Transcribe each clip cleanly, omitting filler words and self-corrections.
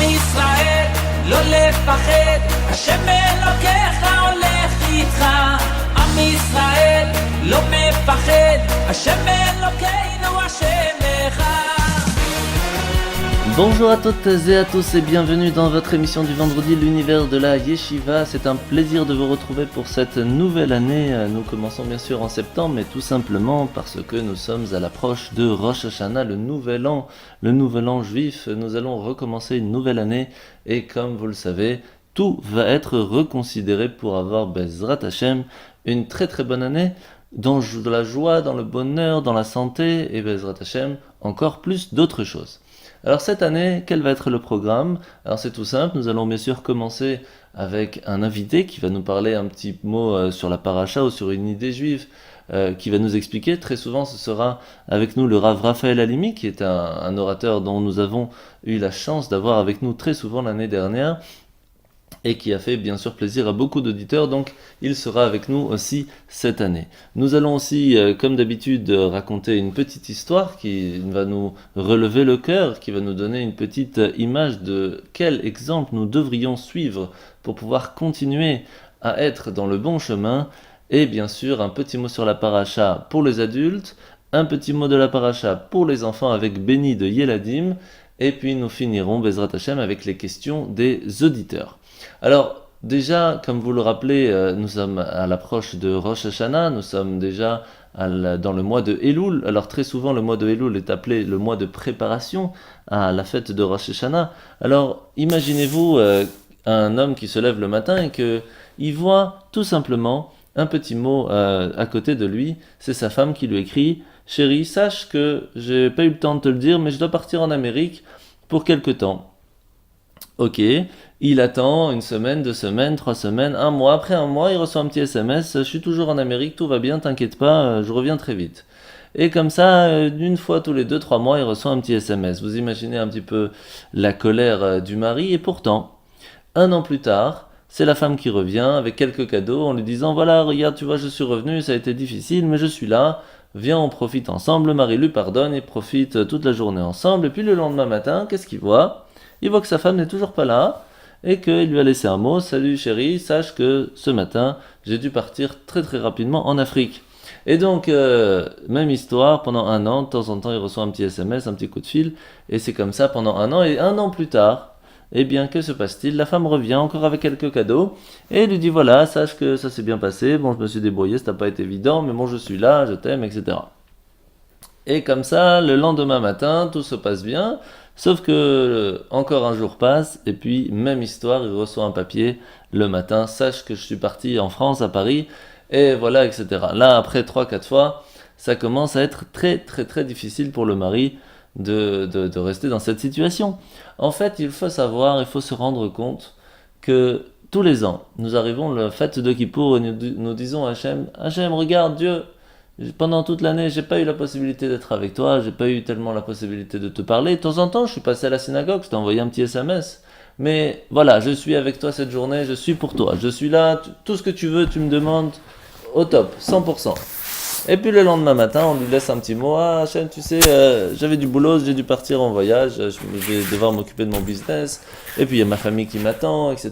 ישראל, לא לפחד, השם אלוקיך הולך איתך. עם ישראל, לא מפחד, השם אלוקינו השם אחד. Bonjour à toutes et à tous et bienvenue dans votre émission du vendredi, l'univers de la Yeshiva. C'est un plaisir de vous retrouver pour cette nouvelle année. Nous commençons bien sûr en septembre, mais tout simplement parce que nous sommes à l'approche de Rosh Hashanah, le nouvel an juif. Nous allons recommencer une nouvelle année et comme vous le savez, tout va être reconsidéré pour avoir Bezrat Hashem une très très bonne année, dans de la joie, dans le bonheur, dans la santé et Bezrat Hashem encore plus d'autres choses. Alors cette année, quel va être le programme ? Alors c'est tout simple, nous allons bien sûr commencer avec un invité qui va nous parler un petit mot sur la paracha ou sur une idée juive qui va nous expliquer. Très souvent ce sera avec nous le Rav Raphaël Halimi qui est un orateur dont nous avons eu la chance d'avoir avec nous très souvent l'année dernière et qui a fait bien sûr plaisir à beaucoup d'auditeurs, donc il sera avec nous aussi cette année. Nous allons aussi, comme d'habitude, raconter une petite histoire qui va nous relever le cœur, qui va nous donner une petite image de quel exemple nous devrions suivre pour pouvoir continuer à être dans le bon chemin, et bien sûr un petit mot sur la paracha pour les adultes, un petit mot de la paracha pour les enfants avec Béni de Yeladim, et puis nous finirons Bezrat Hashem avec les questions des auditeurs. Alors déjà, comme vous le rappelez, nous sommes à l'approche de Rosh Hashanah, nous sommes déjà dans le mois de Elul. Alors très souvent le mois de Elul est appelé le mois de préparation à la fête de Rosh Hashanah. Alors imaginez-vous un homme qui se lève le matin et qu'il voit tout simplement un petit mot à côté de lui, c'est sa femme qui lui écrit « Chérie, sache que j'ai pas eu le temps de te le dire, mais je dois partir en Amérique pour quelque temps. » Ok, il attend une semaine, 2 semaines, 3 semaines, un mois. Après un mois, il reçoit un petit SMS. Je suis toujours en Amérique, tout va bien, t'inquiète pas, je reviens très vite. Et comme ça, une fois tous les 2-3 mois, il reçoit un petit SMS. Vous imaginez un petit peu la colère du mari. Et pourtant, 1 an plus tard, c'est la femme qui revient avec quelques cadeaux en lui disant « Voilà, regarde, tu vois, je suis revenu, ça a été difficile, mais je suis là. Viens, on profite ensemble. » Le mari lui pardonne et profite toute la journée ensemble. Et puis le lendemain matin, qu'est-ce qu'il voit ? Il voit que sa femme n'est toujours pas là et qu'il lui a laissé un mot. « Salut chérie, sache que ce matin, j'ai dû partir très très rapidement en Afrique. » Et donc, même histoire, pendant 1 an, de temps en temps, il reçoit un petit SMS, un petit coup de fil, et c'est comme ça pendant 1 an. Et 1 an plus tard, eh bien, que se passe-t-il ? La femme revient encore avec quelques cadeaux et lui dit « Voilà, sache que ça s'est bien passé, bon, je me suis débrouillé, ça n'a pas été évident, mais bon, je suis là, je t'aime, etc. » Et comme ça, le lendemain matin, tout se passe bien. Sauf que encore un jour passe, et puis même histoire, il reçoit un papier le matin, sache que je suis parti en France, à Paris, et voilà, etc. Là, après 3-4 fois, ça commence à être très très très difficile pour le mari de rester dans cette situation. En fait, il faut se rendre compte que tous les ans, nous arrivons à la fête de Kippour et nous disons à Hachem, regarde Dieu, pendant toute l'année, j'ai pas eu la possibilité d'être avec toi, j'ai pas eu tellement la possibilité de te parler. De temps en temps, je suis passé à la synagogue, je t'ai envoyé un petit SMS. Mais voilà, je suis avec toi cette journée, je suis pour toi. Je suis là, tout ce que tu veux, tu me demandes, au top, 100%. Et puis le lendemain matin, on lui laisse un petit mot. Ah, Hachem, tu sais, j'avais du boulot, j'ai dû partir en voyage, je vais devoir m'occuper de mon business. Et puis il y a ma famille qui m'attend, etc.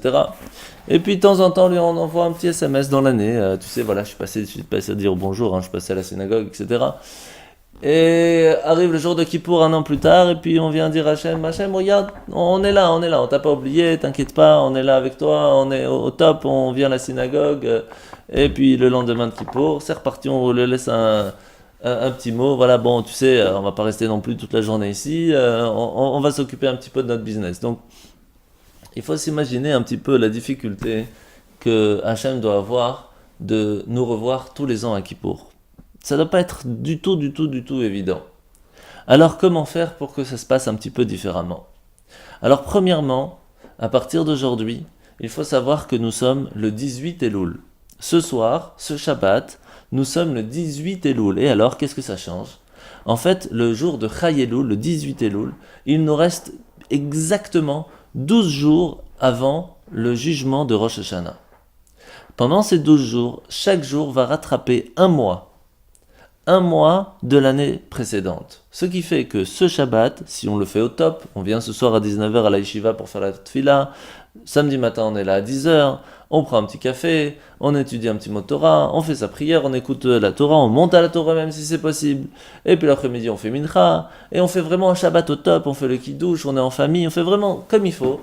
Et puis de temps en temps, lui, on envoie un petit SMS dans l'année. Tu sais, voilà, je suis passé à dire bonjour, je suis passé à la synagogue, etc. Et arrive le jour de Kippour 1 an plus tard, et puis on vient dire à Hachem, regarde, on est là, on t'a pas oublié, t'inquiète pas, on est là avec toi, on est au top, on vient à la synagogue. Et puis le lendemain de Kippour, c'est reparti, on lui laisse un petit mot, voilà, bon, tu sais, on va pas rester non plus toute la journée ici, on va s'occuper un petit peu de notre business. Donc, il faut s'imaginer un petit peu la difficulté que Hachem doit avoir de nous revoir tous les ans à Kippour. Ça ne doit pas être du tout évident. Alors comment faire pour que ça se passe un petit peu différemment ? Alors premièrement, à partir d'aujourd'hui, il faut savoir que nous sommes le 18 Elul. Ce soir, ce Shabbat, nous sommes le 18 Elul. Et alors, qu'est-ce que ça change ? En fait, le jour de Chai Elul, le 18 Elul, il nous reste exactement 12 jours avant le jugement de Rosh Hashanah. Pendant ces 12 jours, chaque jour va rattraper un mois un mois de l'année précédente. Ce qui fait que ce Shabbat, si on le fait au top, on vient ce soir à 19h à la yeshiva pour faire la tfila, samedi matin on est là à 10h, on prend un petit café, on étudie un petit mot de Torah, on fait sa prière, on écoute la Torah, on monte à la Torah même si c'est possible, et puis l'après-midi on fait mincha, et on fait vraiment un Shabbat au top, on fait le kiddush, on est en famille, on fait vraiment comme il faut.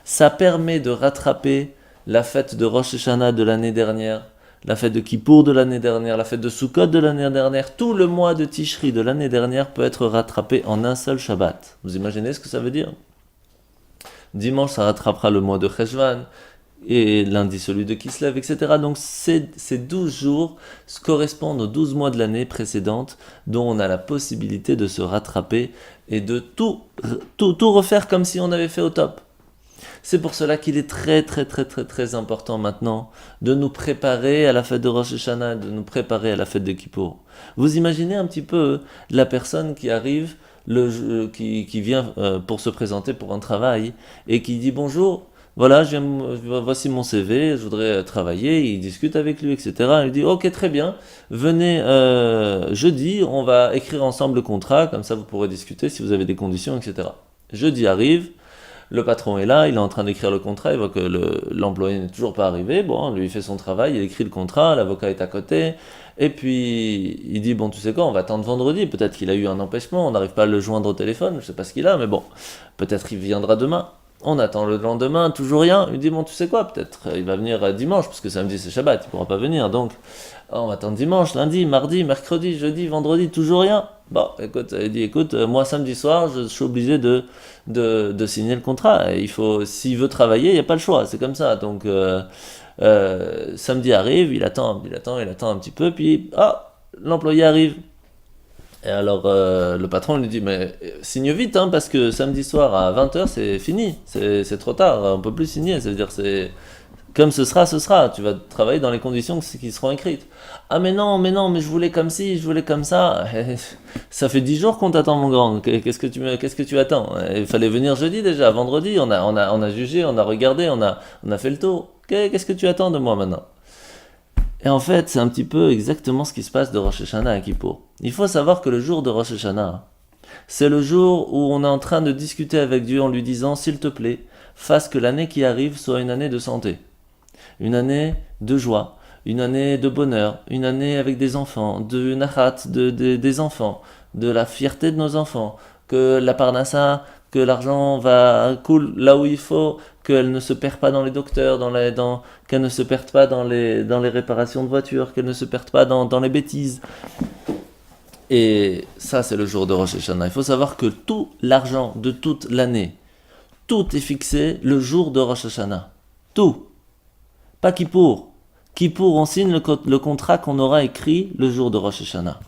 Ça permet de rattraper la fête de Rosh Hashanah de l'année dernière, la fête de Kippour de l'année dernière, la fête de Sukkot de l'année dernière, tout le mois de Tishri de l'année dernière peut être rattrapé en un seul Shabbat. Vous imaginez ce que ça veut dire ? Dimanche, ça rattrapera le mois de Cheshvan, et lundi celui de Kislev, etc. Donc ces 12 jours correspondent aux 12 mois de l'année précédente, dont on a la possibilité de se rattraper et de tout refaire comme si on avait fait au top. C'est pour cela qu'il est très important maintenant de nous préparer à la fête de Rosh Hashanah, de nous préparer à la fête de Kippour. Vous imaginez un petit peu la personne qui arrive, qui vient pour se présenter pour un travail et qui dit bonjour, voilà, voici mon CV, je voudrais travailler, il discute avec lui, etc. Il dit ok, très bien, venez jeudi, on va écrire ensemble le contrat, comme ça vous pourrez discuter si vous avez des conditions, etc. Jeudi arrive, le patron est là, il est en train d'écrire le contrat, il voit que l'employé n'est toujours pas arrivé, bon, lui il fait son travail, il écrit le contrat, l'avocat est à côté, et puis il dit, bon tu sais quoi, on va attendre vendredi, peut-être qu'il a eu un empêchement, on n'arrive pas à le joindre au téléphone, je sais pas ce qu'il a, mais bon, peut-être il viendra demain. On attend le lendemain, toujours rien, il dit, bon tu sais quoi, peut-être il va venir dimanche, parce que samedi c'est Shabbat, il pourra pas venir, donc on va attendre dimanche, lundi, mardi, mercredi, jeudi, vendredi, toujours rien. Bon, écoute, il dit, écoute, moi samedi soir, je suis obligé de signer le contrat. Et s'il veut travailler, il n'y a pas le choix, c'est comme ça. Donc, samedi arrive, il attend un petit peu, puis, l'employé arrive. Et alors, le patron lui dit, mais signe vite, hein, parce que samedi soir à 20h, c'est fini, c'est trop tard, on peut plus signer, ça veut dire comme ce sera, tu vas travailler dans les conditions qui seront écrites. Ah mais non, mais je voulais comme ci, je voulais comme ça. Ça fait 10 jours qu'on t'attend mon grand, qu'est-ce que tu attends ? Il fallait venir jeudi déjà, vendredi, on a jugé, on a regardé, on a fait le tour. Qu'est-ce que tu attends de moi maintenant ? Et en fait, c'est un petit peu exactement ce qui se passe de Rosh Hashanah à Kippour. Il faut savoir que le jour de Rosh Hashanah, c'est le jour où on est en train de discuter avec Dieu en lui disant, s'il te plaît, fasse que l'année qui arrive soit une année de santé. Une année de joie, une année de bonheur, une année avec des enfants, de nachat, des enfants, de la fierté de nos enfants, que la parnassa, que l'argent coule là où il faut, qu'elle ne se perd pas dans les docteurs, qu'elle ne se perde pas dans les réparations de voitures, qu'elle ne se perde pas dans les bêtises. Et ça, c'est le jour de Rosh Hashanah. Il faut savoir que tout l'argent de toute l'année, tout est fixé le jour de Rosh Hashanah. Tout. Pas Kippour. Kippour, on signe le contrat qu'on aura écrit le jour de Rosh Hashanah.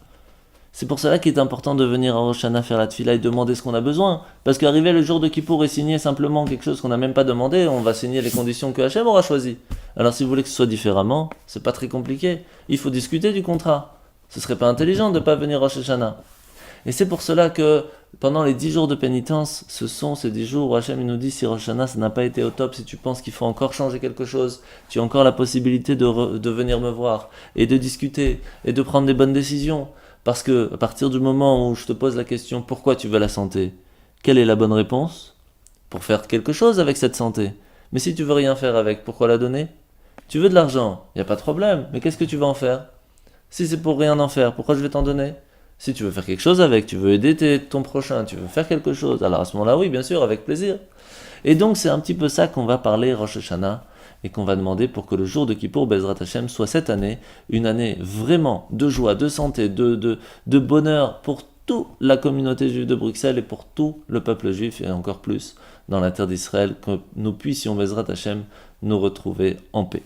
C'est pour cela qu'il est important de venir à Rosh Hashanah faire la tefila et demander ce qu'on a besoin. Parce qu'arriver le jour de Kippour et signer simplement quelque chose qu'on n'a même pas demandé, on va signer les conditions que Hachem aura choisies. Alors si vous voulez que ce soit différemment, c'est pas très compliqué. Il faut discuter du contrat. Ce serait pas intelligent de ne pas venir à Rosh Hashanah. Et c'est pour cela que pendant les 10 jours de pénitence, ce sont ces 10 jours où Hachem nous dit si Rosh Hashanah ça n'a pas été au top, si tu penses qu'il faut encore changer quelque chose, tu as encore la possibilité de venir me voir et de discuter et de prendre des bonnes décisions. Parce que à partir du moment où je te pose la question pourquoi tu veux la santé, quelle est la bonne réponse ? Pour faire quelque chose avec cette santé. Mais si tu veux rien faire avec, pourquoi la donner ? Tu veux de l'argent, il n'y a pas de problème, mais qu'est-ce que tu vas en faire ? Si c'est pour rien en faire, pourquoi je vais t'en donner ? Si tu veux faire quelque chose avec, tu veux aider ton prochain, tu veux faire quelque chose, alors à ce moment-là, oui, bien sûr, avec plaisir. Et donc, c'est un petit peu ça qu'on va parler Rosh Hashanah, et qu'on va demander pour que le jour de Kippour, Bezrat Hashem, soit cette année, une année vraiment de joie, de santé, de bonheur pour toute la communauté juive de Bruxelles et pour tout le peuple juif, et encore plus dans la terre d'Israël, que nous puissions, Bezrat Hashem, nous retrouver en paix.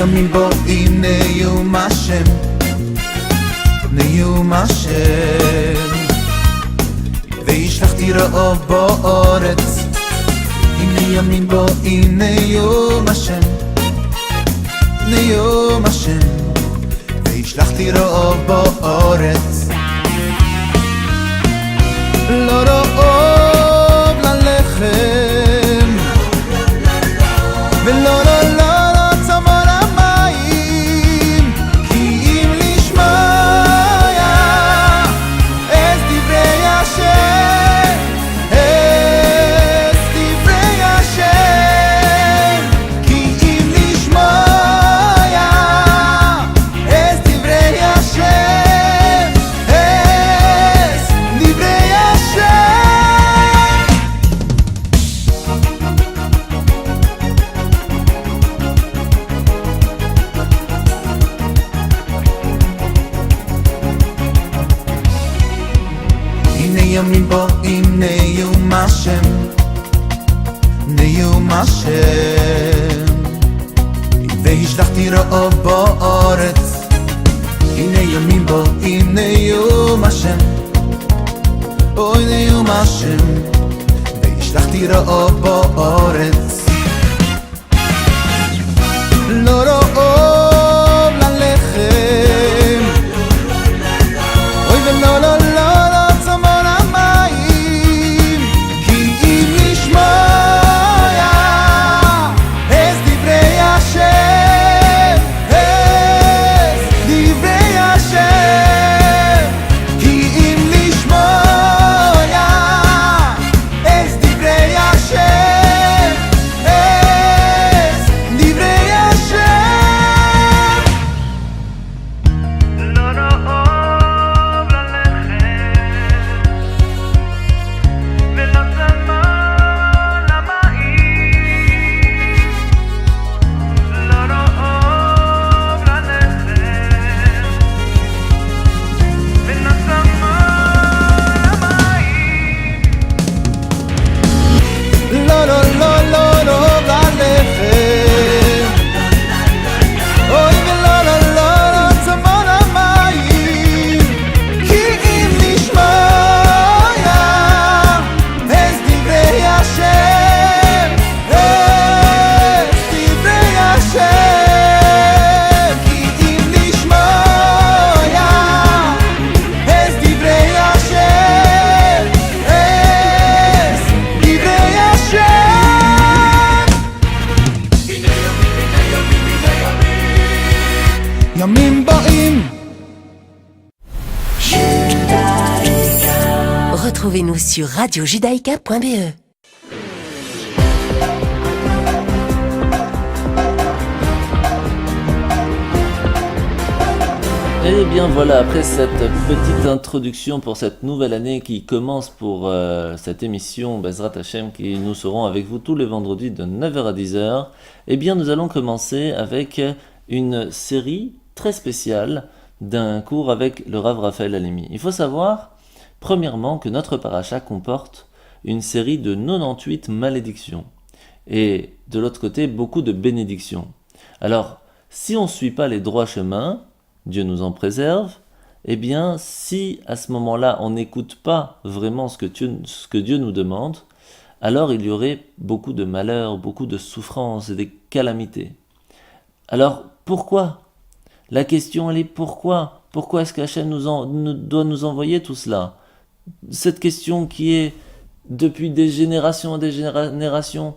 ימים באים נאום השם, נאום השם. וישלחתי רעב בארץ, הנה ימים באים נאום השם, נאום השם. וישלחתי רעב בארץ, לא רעב ללחם, ולא צמא למים, כי אם לשמוע את דברי השם, את דברי השם, כי אם לשמוע את דברי השם, את דברי השם. הנה ימים באים נאום השם, נאום השם. והשלחתי רעב בארץ, הנה ימים באים נאום השם, אוי נאום השם. והשלחתי רעב בארץ, לא רעב ללחם, אוי ולא לא צמא למים, כי אם לשמוע את דברי השם, את דברי השם, כי אם לשמוע את דברי השם, את דברי השם. לא רעב ללחם, ולא צמא למים, לא רעב ללחם, ולא צמא למים. לא רעב ללחם, אוי ולא צמא למים, כי אם לשמוע את דברי השם, את דברי השם, כי אם לשמוע את דברי השם, את דברי השם. ימים באים. Retrouvez-nous sur radiojudaïka.be. Et bien voilà, après cette petite introduction pour cette nouvelle année qui commence pour cette émission Bezrat Hashem, qui nous serons avec vous tous les vendredis de 9h à 10h, eh bien nous allons commencer avec une série très spéciale d'un cours avec le Rav Raphaël Halimi. Il faut savoir, premièrement, que notre paracha comporte une série de 98 malédictions et de l'autre côté beaucoup de bénédictions. Alors, si on ne suit pas les droits chemins, Dieu nous en préserve, eh bien, si à ce moment-là on n'écoute pas vraiment ce que Dieu nous demande, alors il y aurait beaucoup de malheurs, beaucoup de souffrances et des calamités. Alors, pourquoi ? La question elle est pourquoi ? Pourquoi est-ce qu'Hachem doit nous envoyer tout cela ? Cette question qui est depuis des générations et des générations,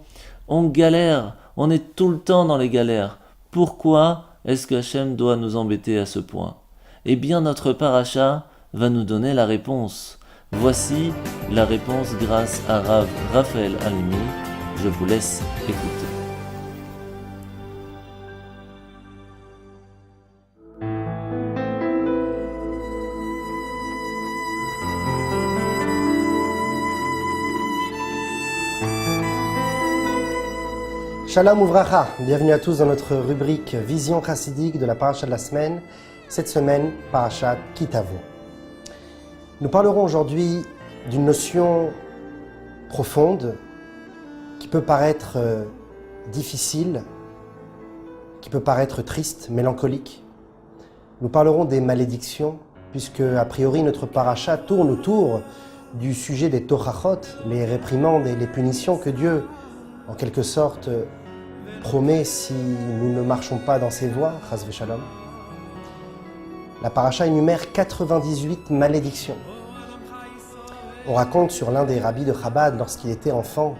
on galère, on est tout le temps dans les galères. Pourquoi est-ce que Hachem doit nous embêter à ce point ? Eh bien, notre paracha va nous donner la réponse. Voici la réponse grâce à Rav Raphaël Halimi. Je vous laisse écouter. Shalom Uvracha, bienvenue à tous dans notre rubrique Vision chassidique de la paracha de la semaine. Cette semaine, parachat Kitavo. Nous parlerons aujourd'hui d'une notion profonde qui peut paraître difficile, qui peut paraître triste, mélancolique. Nous parlerons des malédictions, puisque a priori notre paracha tourne autour du sujet des torachot, les réprimandes et les punitions que Dieu, en quelque sorte, promet si nous ne marchons pas dans ses voies, chas v'shalom. La paracha énumère 98 malédictions. On raconte sur l'un des rabbis de Chabad, lorsqu'il était enfant,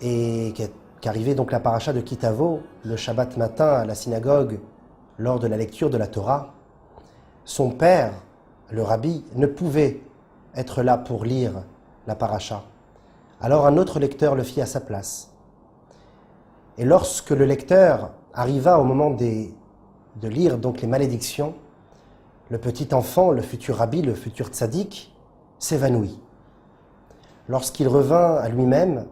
et qu'arrivait donc la paracha de Kitavo, le Shabbat matin à la synagogue, lors de la lecture de la Torah, son père, le rabbi, ne pouvait être là pour lire la paracha. Alors un autre lecteur le fit à sa place. Et lorsque le lecteur arriva au moment de lire donc les malédictions, le petit enfant, le futur rabbi, le futur tzaddik, s'évanouit. Lorsqu'il revint à lui-même,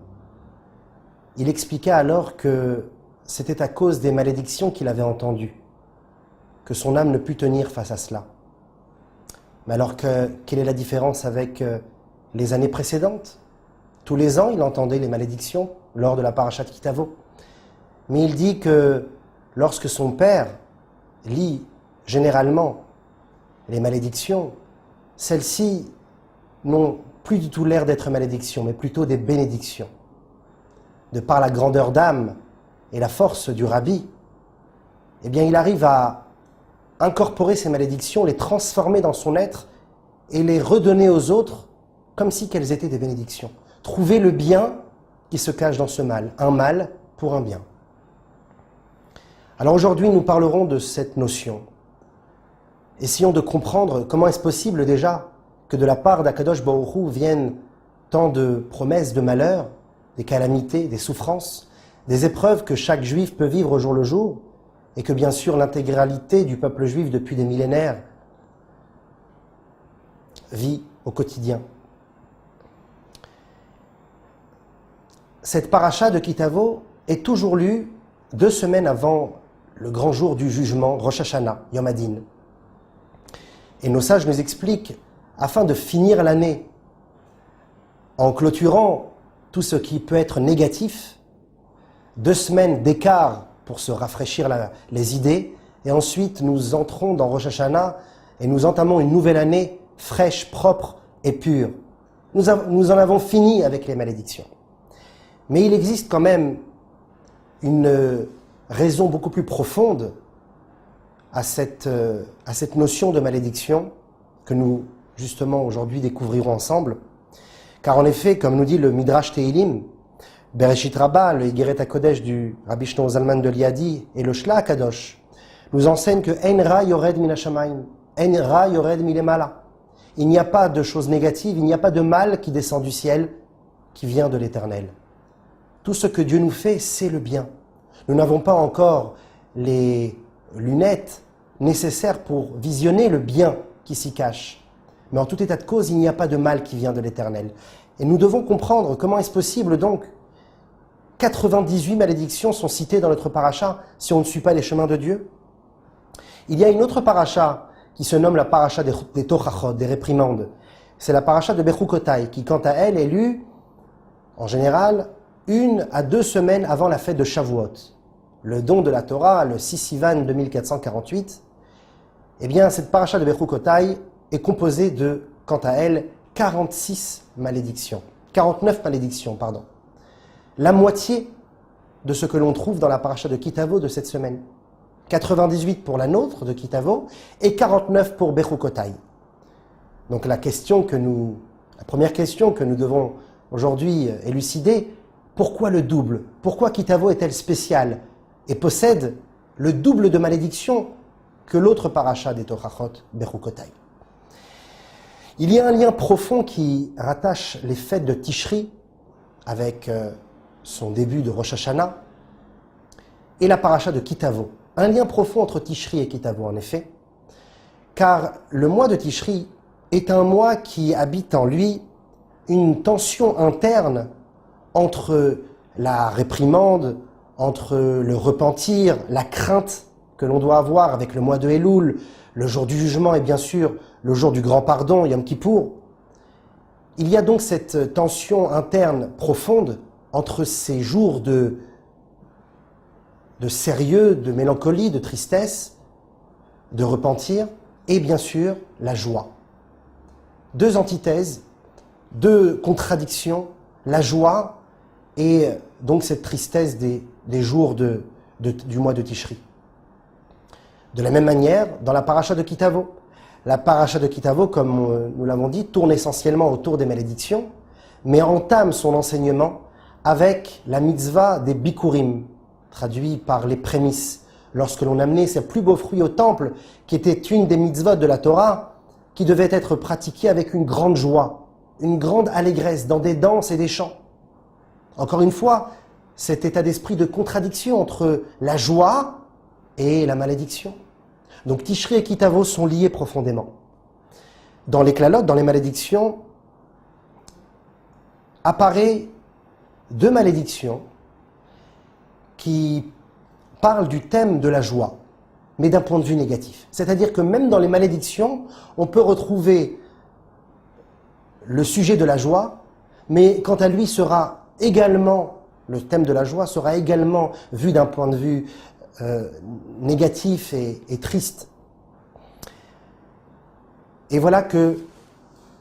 il expliqua alors que c'était à cause des malédictions qu'il avait entendues que son âme ne put tenir face à cela. Mais alors quelle est la différence avec les années précédentes? Tous les ans, il entendait les malédictions lors de la paracha de Kitavo. Mais il dit que lorsque son père lit généralement les malédictions, celles-ci n'ont plus du tout l'air d'être malédictions, mais plutôt des bénédictions. De par la grandeur d'âme et la force du rabbi, eh bien il arrive à incorporer ces malédictions, les transformer dans son être et les redonner aux autres comme si qu'elles étaient des bénédictions. Trouver le bien qui se cache dans ce mal, un mal pour un bien. Alors aujourd'hui, nous parlerons de cette notion. Essayons de comprendre comment est-ce possible déjà que de la part d'Akadosh Baruch Hu viennent tant de promesses de malheur, des calamités, des souffrances, des épreuves que chaque juif peut vivre au jour le jour, et que bien sûr l'intégralité du peuple juif depuis des millénaires vit au quotidien. Cette paracha de Kitavo est toujours lue 2 semaines avant le grand jour du jugement, Rosh Hashanah, Yom Hadin. Et nos sages nous expliquent, afin de finir l'année en clôturant tout ce qui peut être négatif, 2 semaines d'écart pour se rafraîchir les idées, et ensuite nous entrons dans Rosh Hashanah et nous entamons une nouvelle année fraîche, propre et pure. Nous en avons fini avec les malédictions. Mais il existe quand même une raison beaucoup plus profonde à cette notion de malédiction que nous, justement, aujourd'hui découvrirons ensemble. Car en effet, comme nous dit le Midrash Tehilim, Bereshit Rabbah, le Higeret HaKodesh du Rabbi Shlomo Zalman de Liadi et le Shla HaKadosh nous enseignent que En ra yored min hashamayim, En ra yored milemala. Il n'y a pas de choses négatives, il n'y a pas de mal qui descend du ciel, qui vient de l'Éternel. Tout ce que Dieu nous fait, c'est le bien. Nous n'avons pas encore les lunettes nécessaires pour visionner le bien qui s'y cache. Mais en tout état de cause, il n'y a pas de mal qui vient de l'Éternel. Et nous devons comprendre comment est-ce possible donc 98 malédictions sont citées dans notre paracha si on ne suit pas les chemins de Dieu. Il y a une autre paracha qui se nomme la paracha des Tochachot, des réprimandes. C'est la paracha de Bechukotai qui, quant à elle, est lue en général 1 à 2 semaines avant la fête de Shavuot. Le don de la Torah, le 6 Sivan 2448. Eh bien, cette paracha de Bechukotai est composée de, quant à elle, 49 malédictions, pardon. La moitié de ce que l'on trouve dans la paracha de Kitavo de cette semaine. 98 pour la nôtre de Kitavo et 49 pour Bechukotai. Donc la première question que nous devons aujourd'hui élucider, pourquoi le double? Pourquoi Kitavo est-elle spéciale et possède le double de malédictions que l'autre paracha des Tochachot, Bechukotai? Il y a un lien profond qui rattache les fêtes de Tishri avec son début de Rosh Hashanah et la paracha de Kitavo. Un lien profond entre Tishri et Kitavo en effet, car le mois de Tishri est un mois qui habite en lui une tension interne entre la réprimande, entre le repentir, la crainte que l'on doit avoir avec le mois de Elul, le jour du jugement et bien sûr le jour du grand pardon, Yom Kippour. Il y a donc cette tension interne profonde entre ces jours de de sérieux, de mélancolie, de tristesse, de repentir, et bien sûr la joie. Deux antithèses, deux contradictions, la joie et donc cette tristesse des jours du mois de Tishri. De la même manière, dans la paracha de Kitavo. La paracha de Kitavo, comme nous l'avons dit, tourne essentiellement autour des malédictions, mais entame son enseignement avec la mitzvah des bikurim, traduit par les prémices, lorsque l'on amenait ses plus beaux fruits au temple, qui était une des mitzvot de la Torah, qui devait être pratiquée avec une grande joie, une grande allégresse, dans des danses et des chants. Encore une fois, cet état d'esprit de contradiction entre la joie et la malédiction. Donc Tishri et Kitavo sont liés profondément. Dans les klalotes, dans les malédictions, apparaît deux malédictions qui parlent du thème de la joie, mais d'un point de vue négatif. C'est-à-dire que même dans les malédictions, on peut retrouver le sujet de la joie, mais quant à lui sera également, le thème de la joie sera également vu d'un point de vue négatif et triste. Et voilà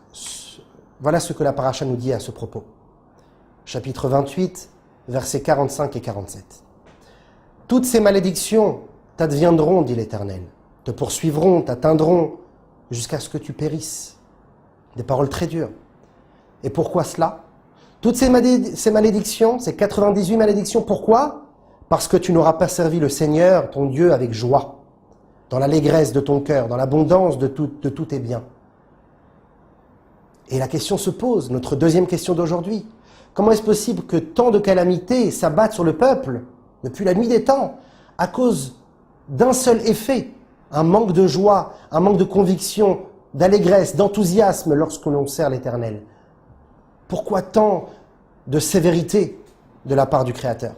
ce que la paracha nous dit à ce propos. Chapitre 28, versets 45 et 47. Toutes ces malédictions t'adviendront, dit l'Éternel, te poursuivront, t'atteindront, jusqu'à ce que tu périsses. Des paroles très dures. Et pourquoi cela? Toutes ces malédictions, ces 98 malédictions, pourquoi? Parce que tu n'auras pas servi le Seigneur, ton Dieu, avec joie, dans l'allégresse de ton cœur, dans l'abondance de tous tes biens. Et la question se pose, notre deuxième question d'aujourd'hui. Comment est-ce possible que tant de calamités s'abattent sur le peuple, depuis la nuit des temps, à cause d'un seul effet, un manque de joie, un manque de conviction, d'allégresse, d'enthousiasme lorsque l'on sert l'Éternel? Pourquoi tant de sévérité de la part du Créateur?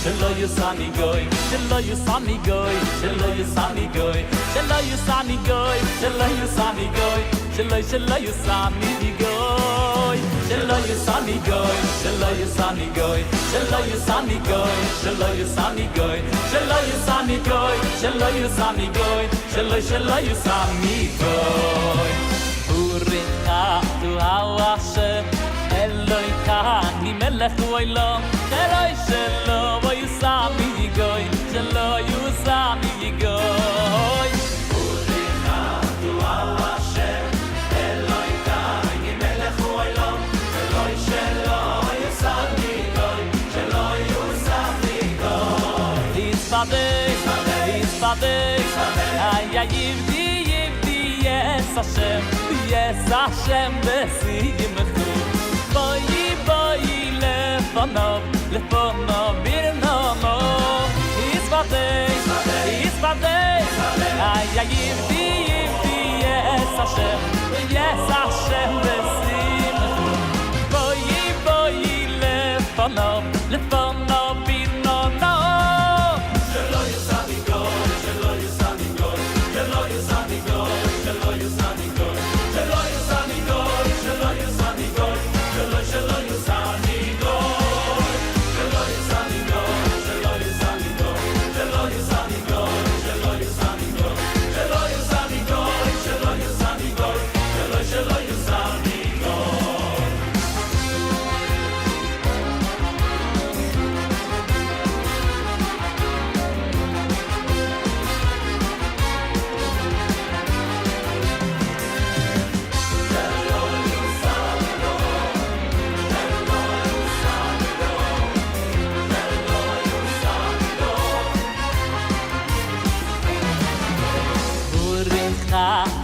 Shelo Yusani Goy, Shelo Yusani Goy, Shelo Yusani Goy, Shelo Yusani Goy, Shelo Yusani Goy, Shelo Yusani Goy, Shelo Yusani Goy, Shelo Yusani Goy, Shelo Yusani Goy, Shelo Yusani Goy, Shelo Yusani Goy, Shelo Yusani Goy, Shelo Yusani Goy, Shelo Yusani Goy. Uricha tu Hashem Eloikani melech oilom Sheloi shelo yusami yigoy Shelo yusami yigoy Urichatu al Hashem Eloikani melech oilom Sheloi shelo yusami yigoy Shelo yusami yigoy Yispadei Ay yivdi yes Hashem Besimchu Boi lefonov birnomo Isvadei לפניו, לפניו בינונו. שלא יסני גוי, שלא יסני גוי, שלא יסני גוי, שלא יסני גוי, שלא יסני גוי, שלא יסני גוי, שלא יסני גוי, שלא יסני גוי, שלא יסני גוי, שלא יסני גוי, שלא יסני גוי, שלא יסני גוי, שלא יסני גוי, שלא יסני גוי.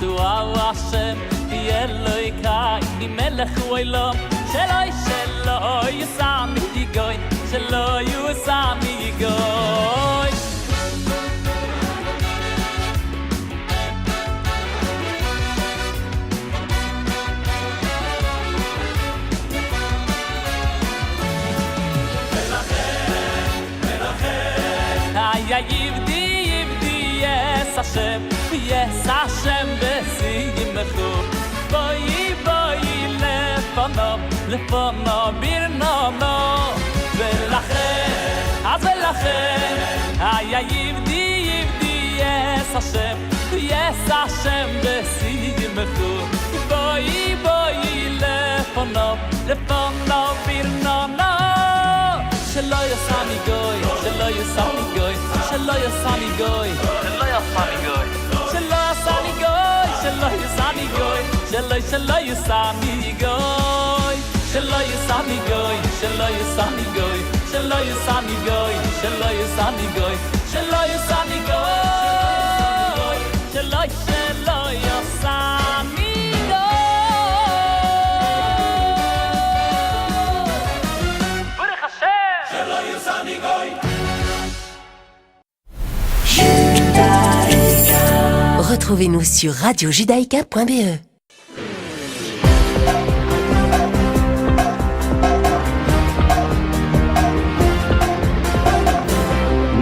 Du au Hashem, Eloi kai, Melech hu olam, Sheloi yusami yigoy, Sheloi yusami yigoy. Ay yivdi yes Hashem, yes Hashem b'simchu. Boi לפניו, לפניו ברננו. ולכן, היה יבדי יש השם בשימחו. בואי לפניו, לפניו ברננו. שלא יסני גוי, שלא יסני גוי, שלא יסני גוי, שלא יסני גוי, שלא יסני גוי, שלא יסני גוי, שלא יסני גוי, שלא יסני גוי, שלא יסני גוי, שלא יסני גוי, שלא יסני גוי, שלא יסני גוי, שלא יסני Retrouvez-nous sur radiojudaïka.be.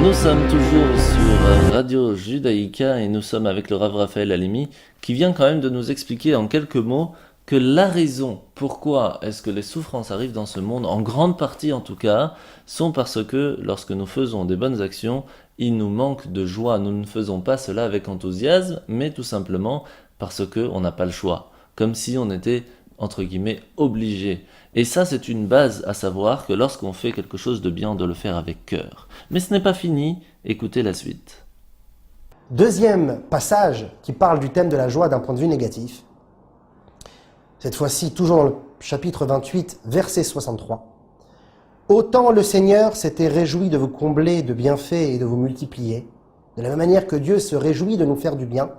Nous sommes toujours sur Radio Judaïka et nous sommes avec le Rav Raphaël Halimi qui vient quand même de nous expliquer en quelques mots que la raison pourquoi est-ce que les souffrances arrivent dans ce monde, en grande partie en tout cas, sont parce que lorsque nous faisons des bonnes actions, il nous manque de joie. Nous ne faisons pas cela avec enthousiasme, mais tout simplement parce qu'on n'a pas le choix. Comme si on était, entre guillemets, obligé. Et ça, c'est une base à savoir que lorsqu'on fait quelque chose de bien, de le faire avec cœur. Mais ce n'est pas fini, écoutez la suite. Deuxième passage qui parle du thème de la joie d'un point de vue négatif. Cette fois-ci, toujours dans le chapitre 28, verset 63. « Autant le Seigneur s'était réjoui de vous combler de bienfaits et de vous multiplier, de la même manière que Dieu se réjouit de nous faire du bien,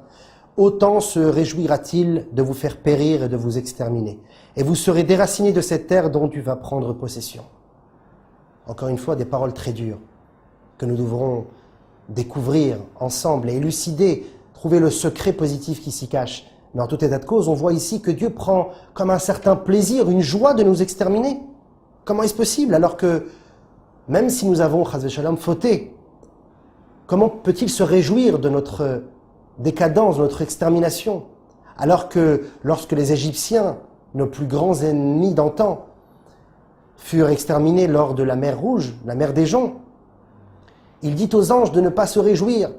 autant se réjouira-t-il de vous faire périr et de vous exterminer. Et vous serez déracinés de cette terre dont tu vas prendre possession. » Encore une fois, des paroles très dures que nous devrons découvrir ensemble et élucider, trouver le secret positif qui s'y cache. Mais en tout état de cause, on voit ici que Dieu prend comme un certain plaisir, une joie de nous exterminer. Comment est-ce possible alors que, même si nous avons, chas v'shalom, fauté, comment peut-il se réjouir de notre décadence, de notre extermination, alors que lorsque les Égyptiens, nos plus grands ennemis d'antan, furent exterminés lors de la mer Rouge, la mer des Joncs, il dit aux anges de ne pas se réjouir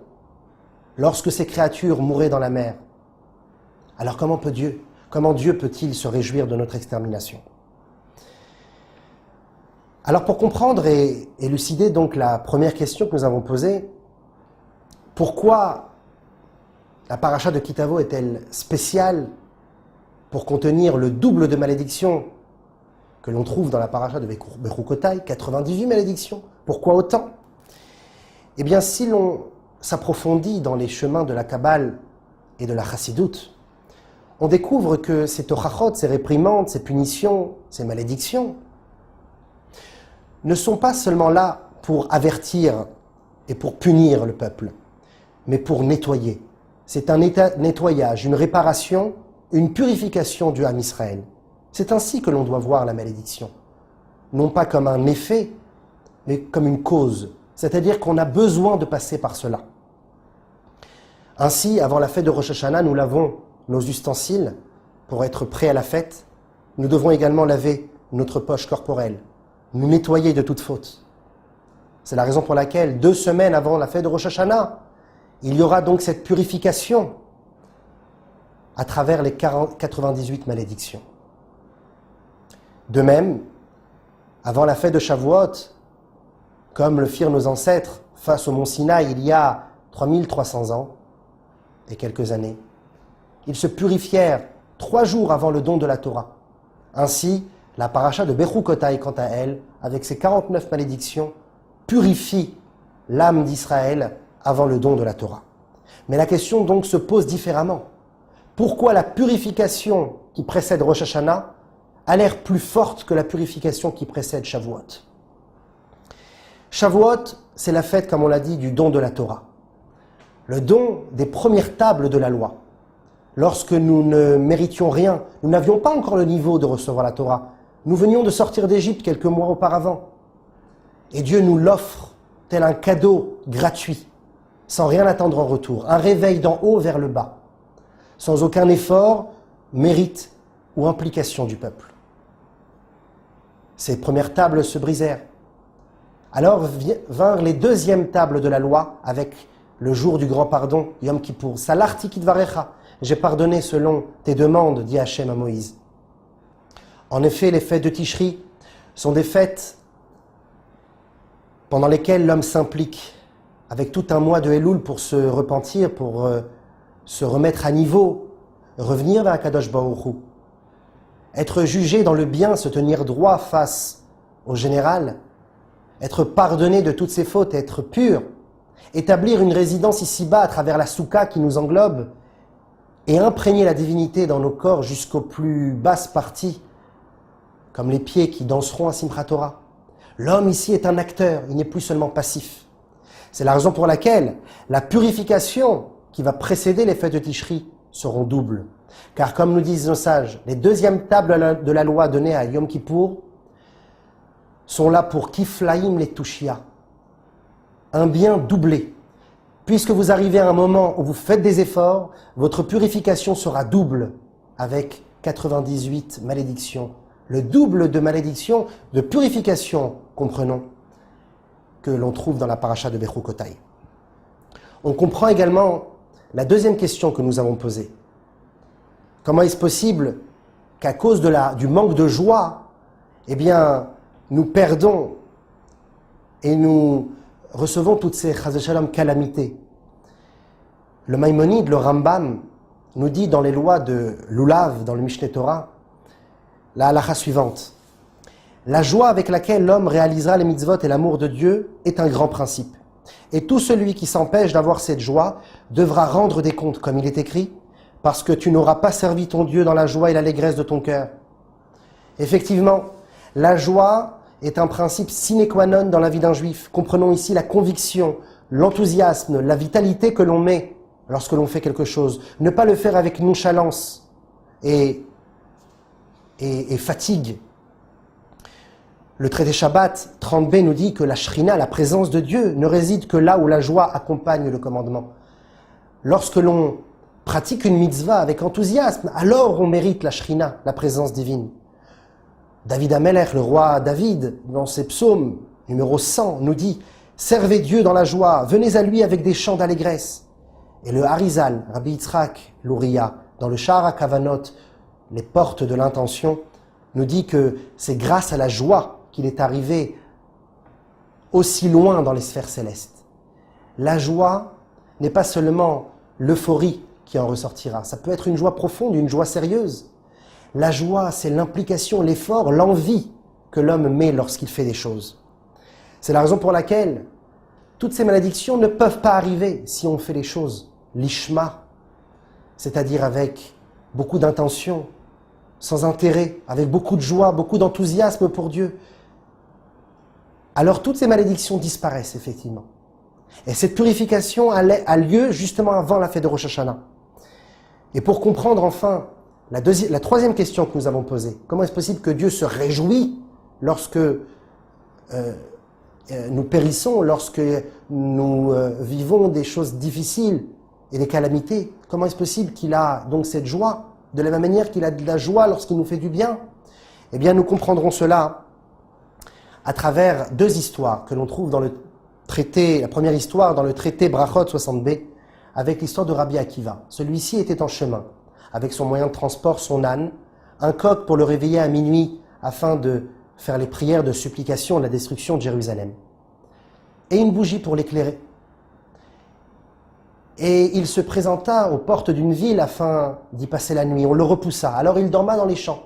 lorsque ces créatures mouraient dans la mer. Alors comment Dieu peut-il se réjouir de notre extermination? Alors pour comprendre et élucider donc la première question que nous avons posée, pourquoi la paracha de Kitavo est-elle spéciale pour contenir le double de malédictions que l'on trouve dans la paracha de Bechukotai, 98 malédictions? Pourquoi autant? Eh bien, si l'on s'approfondit dans les chemins de la Kabbale et de la Chassidoute, on découvre que ces tochachot, ces réprimandes, ces punitions, ces malédictions, ne sont pas seulement là pour avertir et pour punir le peuple, mais pour nettoyer. C'est un nettoyage, une réparation, une purification du Ham Israël. C'est ainsi que l'on doit voir la malédiction. non pas comme un effet, mais comme une cause. C'est-à-dire qu'on a besoin de passer par cela. Ainsi, avant la fête de Rosh Hashanah, nous lavons nos ustensiles pour être prêts à la fête. Nous devons également laver notre poche corporelle, nous nettoyer de toute faute. C'est la raison pour laquelle, 2 semaines avant la fête de Rosh Hashanah, il y aura donc cette purification à travers les 98 malédictions. De même, avant la fête de Shavuot, comme le firent nos ancêtres face au mont Sinaï il y a 3300 ans et quelques années, ils se purifièrent 3 jours avant le don de la Torah. Ainsi, la paracha de Bechukotai, quant à elle, avec ses 49 malédictions, purifie l'âme d'Israël avant le don de la Torah. Mais la question donc se pose différemment. Pourquoi la purification qui précède Rosh Hashanah a l'air plus forte que la purification qui précède Shavuot? Shavuot, c'est la fête, comme on l'a dit, du don de la Torah. Le don des premières tables de la loi. Lorsque nous ne méritions rien, nous n'avions pas encore le niveau de recevoir la Torah. Nous venions de sortir d'Égypte quelques mois auparavant. Et Dieu nous l'offre tel un cadeau gratuit, sans rien attendre en retour. Un réveil d'en haut vers le bas, sans aucun effort, mérite ou implication du peuple. Ces premières tables se brisèrent. Alors vinrent les 2e tables de la loi avec le jour du grand pardon, Yom Kippour. Salarti kitvarecha, j'ai pardonné selon tes demandes, dit Hachem à Moïse. En effet, les fêtes de Tishri sont des fêtes pendant lesquelles l'homme s'implique avec tout un mois de Elul pour se repentir, pour se remettre à niveau, revenir vers Akadosh Baruch Hu. Être jugé dans le bien, se tenir droit face au général, être pardonné de toutes ses fautes, être pur, établir une résidence ici-bas à travers la soukha qui nous englobe et imprégner la divinité dans nos corps jusqu'aux plus basses parties, comme les pieds qui danseront à Simchat Torah. L'homme ici est un acteur, il n'est plus seulement passif. C'est la raison pour laquelle la purification qui va précéder les fêtes de Tishri seront doubles. Car comme nous disent nos sages, les 2e tables de la loi données à Yom Kippour sont là pour Kiflaim les Tushia, un bien doublé. Puisque vous arrivez à un moment où vous faites des efforts, votre purification sera double avec 98 malédictions. Le double de malédictions, de purification, comprenons, que l'on trouve dans la paracha de Bechukotai. On comprend également la 2e question que nous avons posée. Comment est-ce possible qu'à cause du manque de joie, eh bien, nous perdons et nous recevons toutes ces chas shalom calamités? Le Maïmonide, le Rambam, nous dit dans les lois de Lulav, dans le Mishneh Torah, la halakha suivante. La joie avec laquelle l'homme réalisera les mitzvot et l'amour de Dieu est un grand principe. Et tout celui qui s'empêche d'avoir cette joie devra rendre des comptes, comme il est écrit, parce que tu n'auras pas servi ton Dieu dans la joie et l'allégresse de ton cœur. Effectivement, la joie est un principe sine qua non dans la vie d'un juif. Comprenons ici la conviction, l'enthousiasme, la vitalité que l'on met lorsque l'on fait quelque chose. Ne pas le faire avec nonchalance et fatigue. Le traité Shabbat 30b nous dit que la Shrina, la présence de Dieu, ne réside que là où la joie accompagne le commandement. Lorsque l'on pratique une mitzvah avec enthousiasme, alors on mérite la Shrina, la présence divine. David Amelech, le roi David, dans ses psaumes, numéro 100, nous dit « Servez Dieu dans la joie, venez à lui avec des chants d'allégresse ». Et le Harizal, Rabbi Yitzhak Luria, dans le Sha'ar HaKavanot, les portes de l'intention, nous dit que c'est grâce à la joie qu'il est arrivé aussi loin dans les sphères célestes. La joie n'est pas seulement l'euphorie qui en ressortira, ça peut être une joie profonde, une joie sérieuse. La joie, c'est l'implication, l'effort, l'envie que l'homme met lorsqu'il fait des choses. C'est la raison pour laquelle toutes ces malédictions ne peuvent pas arriver si on fait les choses lishma, c'est-à-dire avec beaucoup d'intention, sans intérêt, avec beaucoup de joie, beaucoup d'enthousiasme pour Dieu. Alors toutes ces malédictions disparaissent effectivement. Et cette purification a lieu justement avant la fête de Rosh Hashanah. Et pour comprendre enfin la 3e question que nous avons posée, comment est-ce possible que Dieu se réjouit lorsque nous périssons, lorsque nous vivons des choses difficiles et des calamités, comment est-ce possible qu'il a donc cette joie, de la même manière qu'il a de la joie lorsqu'il nous fait du bien? Eh bien, nous comprendrons cela à travers deux histoires que l'on trouve dans le traité, la première histoire dans le traité Brachot 60b, avec l'histoire de Rabbi Akiva. Celui-ci était en chemin, avec son moyen de transport, son âne, un coq pour le réveiller à minuit afin de faire les prières de supplication de la destruction de Jérusalem, et une bougie pour l'éclairer. Et il se présenta aux portes d'une ville afin d'y passer la nuit. On le repoussa, alors il dorma dans les champs.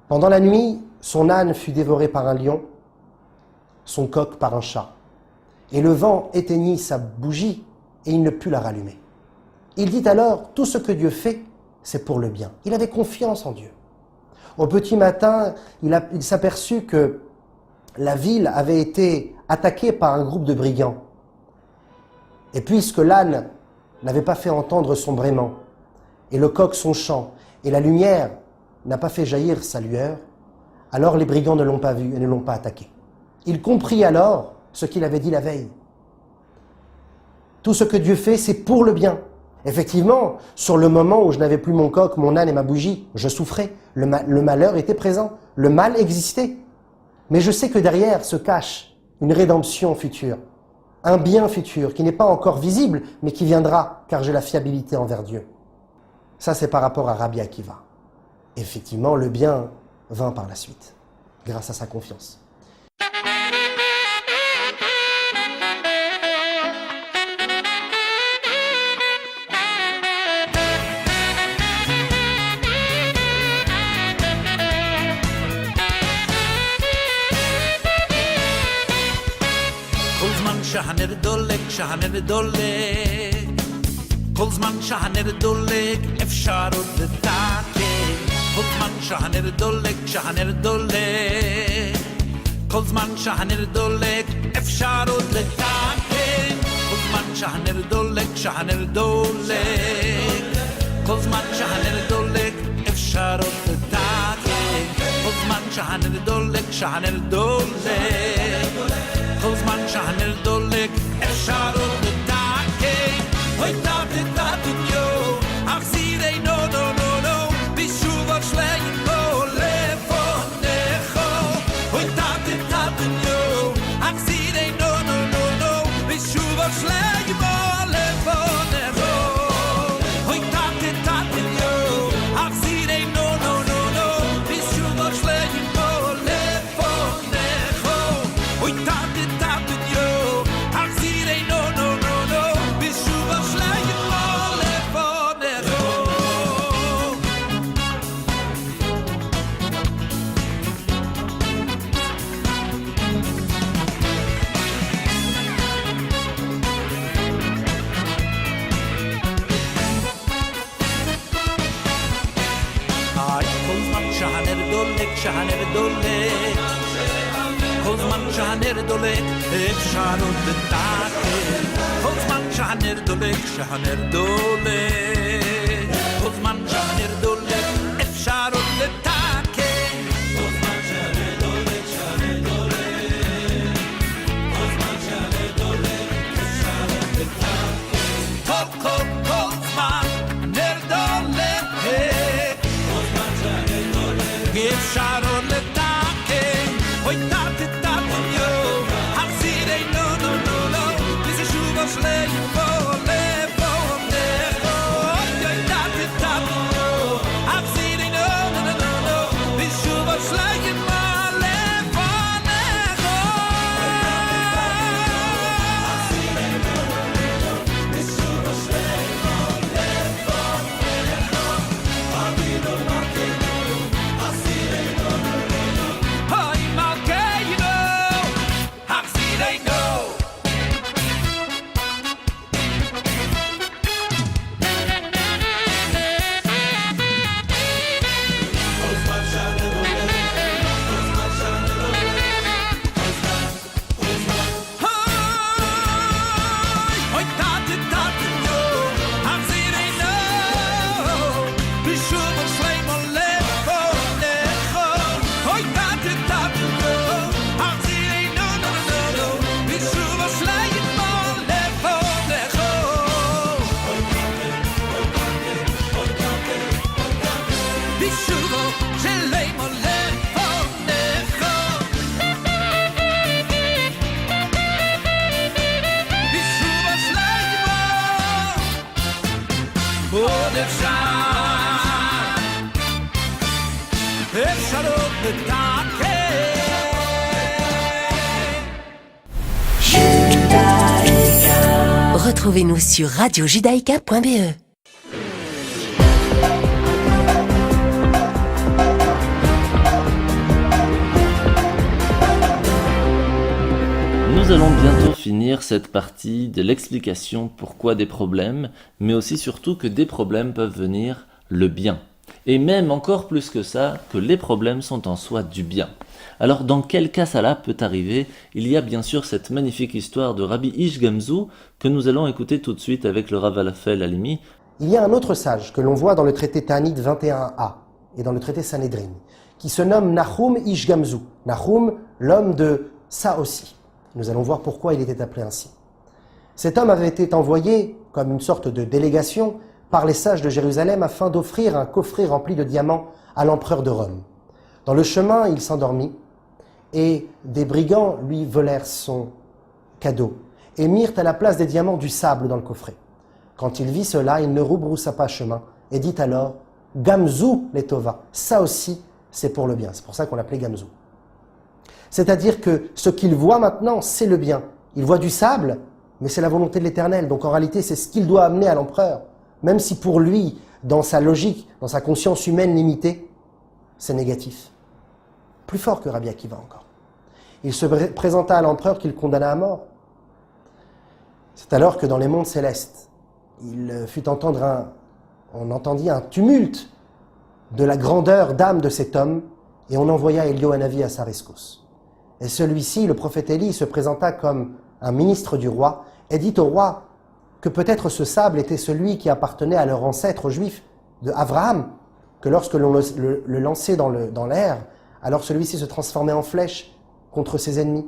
Pendant la nuit, son âne fut dévoré par un lion, son coq par un chat. Et le vent éteignit sa bougie et il ne put la rallumer. Il dit alors, tout ce que Dieu fait, c'est pour le bien. Il avait confiance en Dieu. Au petit matin, il s'aperçut que la ville avait été attaquée par un groupe de brigands. Et puisque l'âne n'avait pas fait entendre son braiement, et le coq son chant, et la lumière n'a pas fait jaillir sa lueur, alors les brigands ne l'ont pas vu et ne l'ont pas attaqué. Il comprit alors ce qu'il avait dit la veille. Tout ce que Dieu fait, c'est pour le bien. Effectivement, sur le moment où je n'avais plus mon coq, mon âne et ma bougie, je souffrais. Le malheur était présent. Le mal existait. Mais je sais que derrière se cache une rédemption future, un bien futur qui n'est pas encore visible, mais qui viendra, car j'ai la fiabilité envers Dieu. Ça, c'est par rapport à Rabbi Akiva. Effectivement, le bien vint par la suite, grâce à sa confiance. שהנר דולק, שהנר דולק כל זמן שהנר דולק אפשר עוד לתקן כל זמן שהנר דולק, שהנר דולק כל זמן שהנר דולק אפשר עוד לתקן כל זמן שהנר דולק, שהנר דולק כל זמן שהנר דולק אפשר עוד לתקן כל זמן שהנר דולק, שהנר דולק כל זמן שהנר דולק אפשר עוד לתקן אוי תתתתתיו אך זירי נו נו נו נו בשוב אשליים בו לפונך אוי תתתתתיו אך זירי נו נו נו נו בשוב אשליים בו לפונך אוי תתתתתיו אך זירי נו נו נו נו בשוב אשליים בו לפונך אוי שהנר דולק כל זמן שהנר דולק אפשר עוד לתקן כל זמן שהנר דולק, שהנר דולק כל זמן שהנר דולק אפשר עוד לתקן כל זמן שהנר דולק, שהנר דולק כל זמן שהנר דולק אפשר עוד לתקן כל זמן הנר דולק כל זמן שהנר דולק אפשר עוד לתקן אוי תתתתתיו אך זירי נו נו נו נו וזה שוב אשליים בו לפונך אוי תתתתתיו אך זירי נו נו נו נו נו ושוב אשליים בו לפונך אך זירי נו נו נו נו ושוב אשליים בו לפונך אבינו מלכנו אוי מלכנו Retrouvez-nous sur radiojudaïka.be. Nous allons bientôt finir cette partie de l'explication pourquoi des problèmes, mais aussi surtout que des problèmes peuvent venir le bien. Et même encore plus que ça, que les problèmes sont en soi du bien. Alors dans quel cas cela peut arriver? Il y a bien sûr cette magnifique histoire de Rabbi Ish Gamzu que nous allons écouter tout de suite avec le Rav Alafel Halimi. Il y a un autre sage que l'on voit dans le traité Ta'anit 21a et dans le traité Sanhedrin, qui se nomme Nahum Ish Gamzu. Nahum, l'homme de ça aussi. Nous allons voir pourquoi il était appelé ainsi. Cet homme avait été envoyé comme une sorte de délégation par les sages de Jérusalem afin d'offrir un coffret rempli de diamants à l'empereur de Rome. Dans le chemin, il s'endormit et des brigands lui volèrent son cadeau et mirent à la place des diamants du sable dans le coffret. Quand il vit cela, il ne rebroussa pas chemin et dit alors « Gamzu letova » ça aussi, c'est pour le bien. C'est pour ça qu'on l'appelait Gamzu. C'est-à-dire que ce qu'il voit maintenant, c'est le bien. Il voit du sable, mais c'est la volonté de l'Éternel. Donc en réalité, c'est ce qu'il doit amener à l'empereur. Même si pour lui, dans sa logique, dans sa conscience humaine limitée, c'est négatif. Plus fort que Rabbi Akiva encore. Il se présenta à l'empereur qu'il condamna à mort. C'est alors que dans les mondes célestes, on entendit un tumulte de la grandeur d'âme de cet homme et on envoya Elio Hanavi à sa rescousse. Et celui-ci, le prophète Élie, se présenta comme un ministre du roi et dit au roi que peut-être ce sable était celui qui appartenait à leur ancêtre juif de Abraham, que lorsque l'on le lançait dans l'air, alors celui-ci se transformait en flèche contre ses ennemis.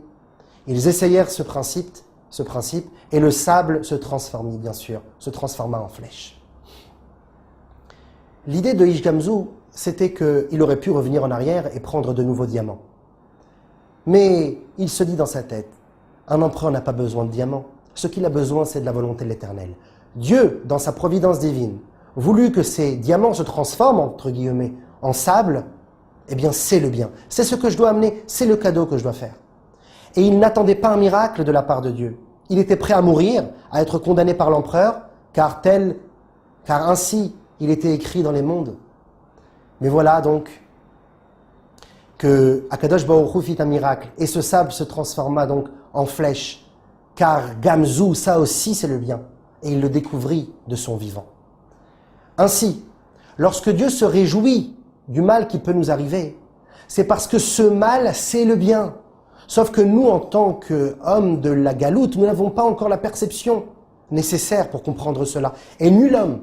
Ils essayèrent ce principe, et le sable se transforma en flèche. L'idée de Ish Gamzu, c'était qu'il aurait pu revenir en arrière et prendre de nouveaux diamants. Mais il se dit dans sa tête, un empereur n'a pas besoin de diamants. Ce qu'il a besoin, c'est de la volonté de l'Éternel. Dieu, dans sa providence divine, voulut que ces diamants se transforment, entre guillemets, en sable, eh bien c'est le bien. C'est ce que je dois amener, c'est le cadeau que je dois faire. Et il n'attendait pas un miracle de la part de Dieu. Il était prêt à mourir, à être condamné par l'empereur, car ainsi il était écrit dans les mondes. Mais voilà donc que Akadosh Baruch Hu fit un miracle, et ce sable se transforma donc en flèche, car Gamzu, ça aussi c'est le bien, et il le découvrit de son vivant. Ainsi, lorsque Dieu se réjouit du mal qui peut nous arriver, c'est parce que ce mal, c'est le bien. Sauf que nous, en tant qu'hommes de la galoute, nous n'avons pas encore la perception nécessaire pour comprendre cela. Et nul homme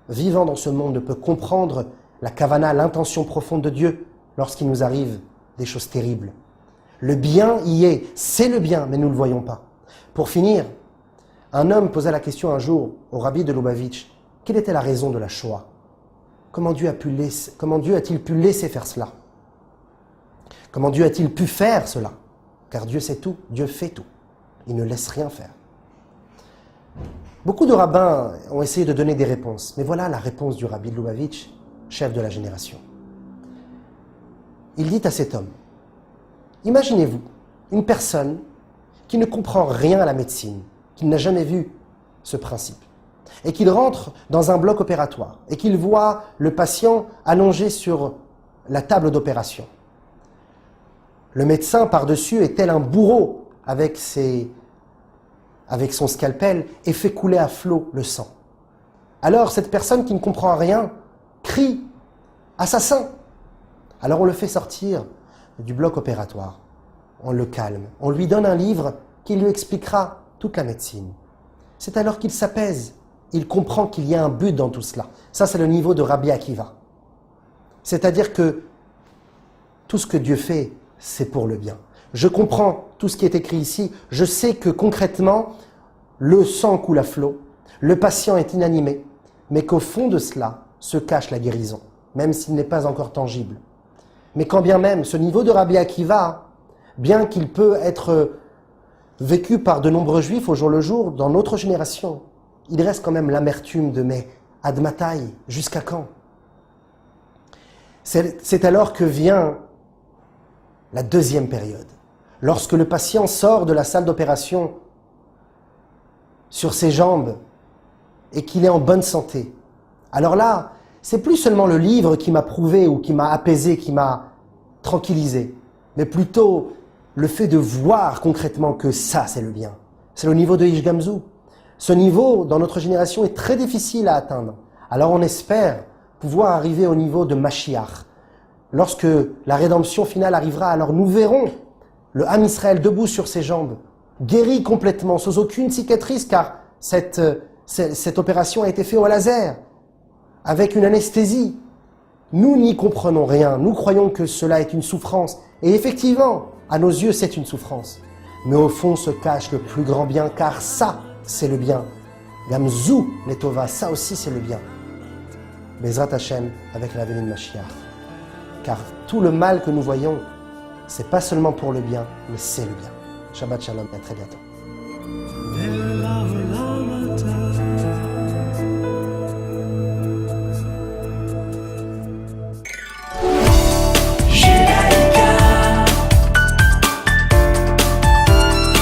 vivant dans ce monde ne peut comprendre la kavana, l'intention profonde de Dieu lorsqu'il nous arrive des choses terribles. Le bien y est, c'est le bien, mais nous ne le voyons pas. Pour finir, un homme posa la question un jour au rabbi de Lubavitch, quelle était la raison de la Shoah? Comment Dieu a-t-il pu laisser faire cela? Comment Dieu a-t-il pu faire cela? Car Dieu sait tout, Dieu fait tout. Il ne laisse rien faire. Beaucoup de rabbins ont essayé de donner des réponses, mais voilà la réponse du rabbi de Lubavitch, chef de la génération. Il dit à cet homme, imaginez-vous une personne qui ne comprend rien à la médecine, qui n'a jamais vu ce principe, et qu'il rentre dans un bloc opératoire, et qu'il voit le patient allongé sur la table d'opération. Le médecin par-dessus est tel un bourreau avec son scalpel et fait couler à flot le sang. Alors cette personne qui ne comprend rien crie « Assassin !» Alors on le fait sortir du bloc opératoire, on le calme, on lui donne un livre qui lui expliquera toute la médecine. C'est alors qu'il s'apaise, il comprend qu'il y a un but dans tout cela. Ça c'est le niveau de Rabbi Akiva. C'est-à-dire que tout ce que Dieu fait, c'est pour le bien. Je comprends tout ce qui est écrit ici, je sais que concrètement, le sang coule à flot, le patient est inanimé, mais qu'au fond de cela se cache la guérison, même s'il n'est pas encore tangible. Mais quand bien même, ce niveau de Rabbi Akiva, bien qu'il peut être vécu par de nombreux juifs au jour le jour, dans notre génération, il reste quand même l'amertume de « mais ad matai, jusqu'à quand ?» C'est alors que vient la deuxième période. Lorsque le patient sort de la salle d'opération sur ses jambes et qu'il est en bonne santé. Alors là, c'est plus seulement le livre qui m'a prouvé ou qui m'a apaisé, qui m'a tranquillisé, mais plutôt le fait de voir concrètement que ça, c'est le bien. C'est le niveau de Ish Gamzu. Ce niveau, dans notre génération, est très difficile à atteindre. Alors on espère pouvoir arriver au niveau de Mashiach. Lorsque la rédemption finale arrivera, alors nous verrons le Ham Israël debout sur ses jambes, guéri complètement, sans aucune cicatrice, car cette opération a été faite au laser, avec une anesthésie. Nous n'y comprenons rien, nous croyons que cela est une souffrance. Et effectivement, à nos yeux, c'est une souffrance. Mais au fond se cache le plus grand bien, car ça, c'est le bien. Gamzu, Letova, ça aussi c'est le bien. Bezrat Hashem, avec la venue de Mashiach. Car tout le mal que nous voyons, c'est pas seulement pour le bien, mais c'est le bien. Shabbat Shalom, à très bientôt.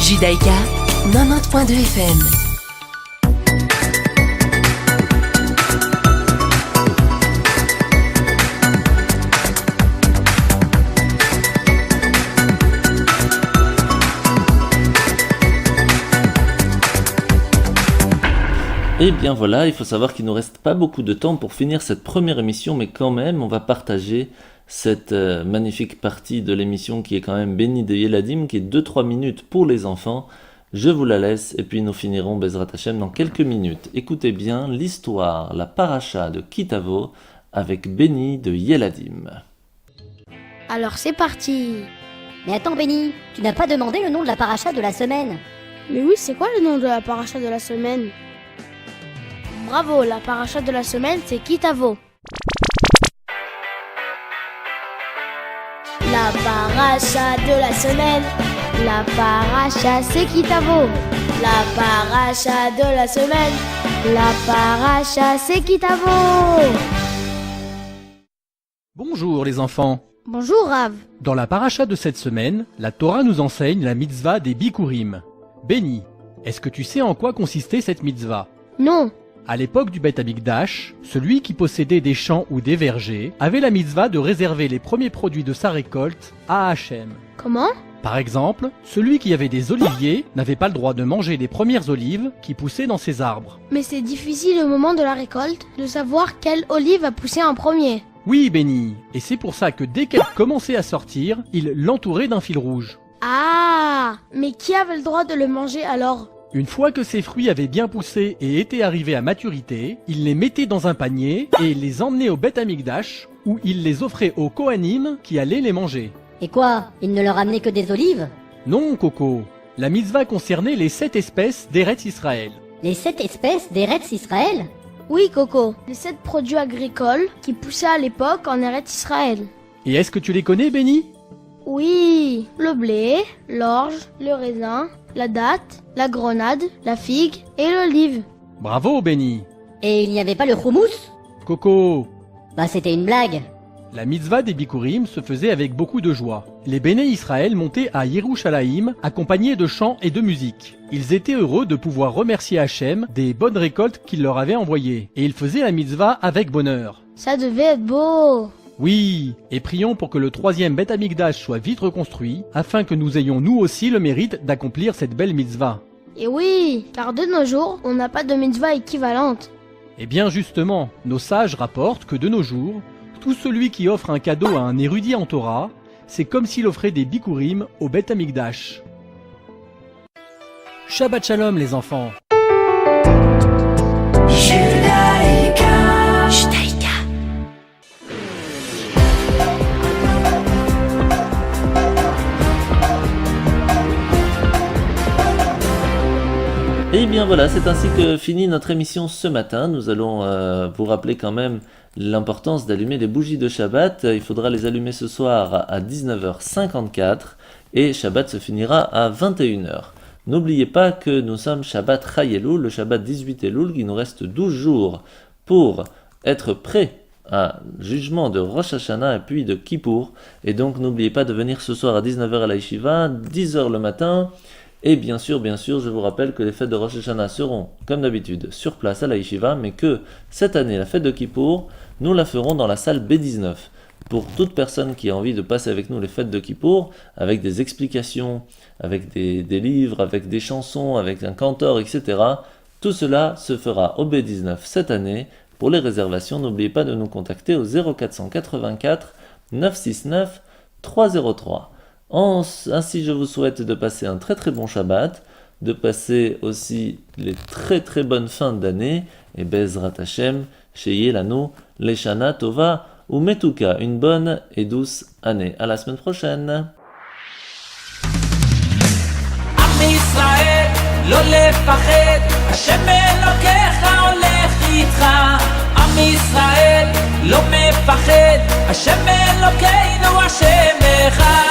Judaïka 90.2 FM. Et bien voilà, il faut savoir qu'il ne nous reste pas beaucoup de temps pour finir cette première émission, mais quand même, on va partager cette magnifique partie de l'émission qui est quand même bénie de Yeladim, qui est 2-3 minutes pour les enfants. Je vous la laisse, et puis nous finirons Bezrat Hashem dans quelques minutes. Écoutez bien l'histoire, la paracha de Kitavo, avec Béni de Yeladim. Alors c'est parti. Mais attends Benny, tu n'as pas demandé le nom de la paracha de la semaine? Mais oui, c'est quoi le nom de la paracha de la semaine? Bravo, la paracha de la semaine, c'est Kitavo. La paracha de la semaine, la paracha c'est Kitavo. La paracha de la semaine, la paracha c'est Kitavo. Bonjour les enfants. Bonjour Rav. Dans la paracha de cette semaine, la Torah nous enseigne la mitzvah des Bikurim. Béni, est-ce que tu sais en quoi consistait cette mitzvah? Non. À l'époque du Beth Amikdash, celui qui possédait des champs ou des vergers avait la mitzvah de réserver les premiers produits de sa récolte à Hachem. Comment? Par exemple, celui qui avait des oliviers n'avait pas le droit de manger les premières olives qui poussaient dans ses arbres. Mais c'est difficile au moment de la récolte de savoir quelle olive a poussé en premier. Oui, Béni, et c'est pour ça que dès qu'elle commençait à sortir, il l'entourait d'un fil rouge. Ah, mais qui avait le droit de le manger alors? Une fois que ces fruits avaient bien poussé et étaient arrivés à maturité, il les mettait dans un panier et les emmenait au Beth Amikdash, où il les offrait aux Kohanim qui allaient les manger. Et quoi, il ne leur amenait que des olives? Non, Coco, la mitzvah concernait les 7 espèces d'Eretz Israël. Les 7 espèces d'Eretz Israël? Oui, Coco, les 7 produits agricoles qui poussaient à l'époque en Eretz Israël. Et est-ce que tu les connais, Béni? Oui, le blé, l'orge, le raisin, la date, la grenade, la figue et l'olive. Bravo, Béni. Et il n'y avait pas le houmous? Coco, Bah c'était une blague. la mitzvah des Bikurim se faisait avec beaucoup de joie. Les Béné Israël montaient à Yerushalayim accompagnés de chants et de musique. Ils étaient heureux de pouvoir remercier Hachem des bonnes récoltes qu'il leur avait envoyées. Et ils faisaient la mitzvah avec bonheur. Ça devait être beau. Oui, et prions pour que le 3e Beth Amikdash soit vite reconstruit, afin que nous ayons nous aussi le mérite d'accomplir cette belle mitzvah. Et oui, car de nos jours, on n'a pas de mitzvah équivalente. Et bien justement, nos sages rapportent que de nos jours, tout celui qui offre un cadeau à un érudit en Torah, c'est comme s'il offrait des bikurim au Beth Amikdash. Shabbat Shalom les enfants. Judaïka. Et bien voilà, c'est ainsi que finit notre émission ce matin. Nous allons vous rappeler quand même l'importance d'allumer les bougies de Shabbat. Il faudra les allumer ce soir à 19h54 et Shabbat se finira à 21h. N'oubliez pas que nous sommes Shabbat Chai Elul, le Shabbat 18 Elul, qu'il nous reste 12 jours pour être prêts à jugement de Rosh Hashanah et puis de Kippour. Et donc n'oubliez pas de venir ce soir à 19h à la Yeshiva, 10h le matin, Et bien sûr, je vous rappelle que les fêtes de Rosh Hashanah seront, comme d'habitude, sur place à la Yeshiva, mais que cette année, la fête de Kippour, nous la ferons dans la salle B19. Pour toute personne qui a envie de passer avec nous les fêtes de Kippour, avec des explications, avec des livres, avec des chansons, avec un cantor, etc., tout cela se fera au B19 cette année. Pour les réservations, n'oubliez pas de nous contacter au 0484 969 303. Ainsi, je vous souhaite de passer un très très bon Shabbat, de passer aussi les très très bonnes fins d'année, et Bezrat Hashem, Sheyeh Lanu, Leshana Tova, ou Metuka, une bonne et douce année. À la semaine prochaine. עם ישראל, לא לפחד, השם אלוקיך הולך איתך. עם ישראל, לא מפחד, השם אלוקינו השם אחד.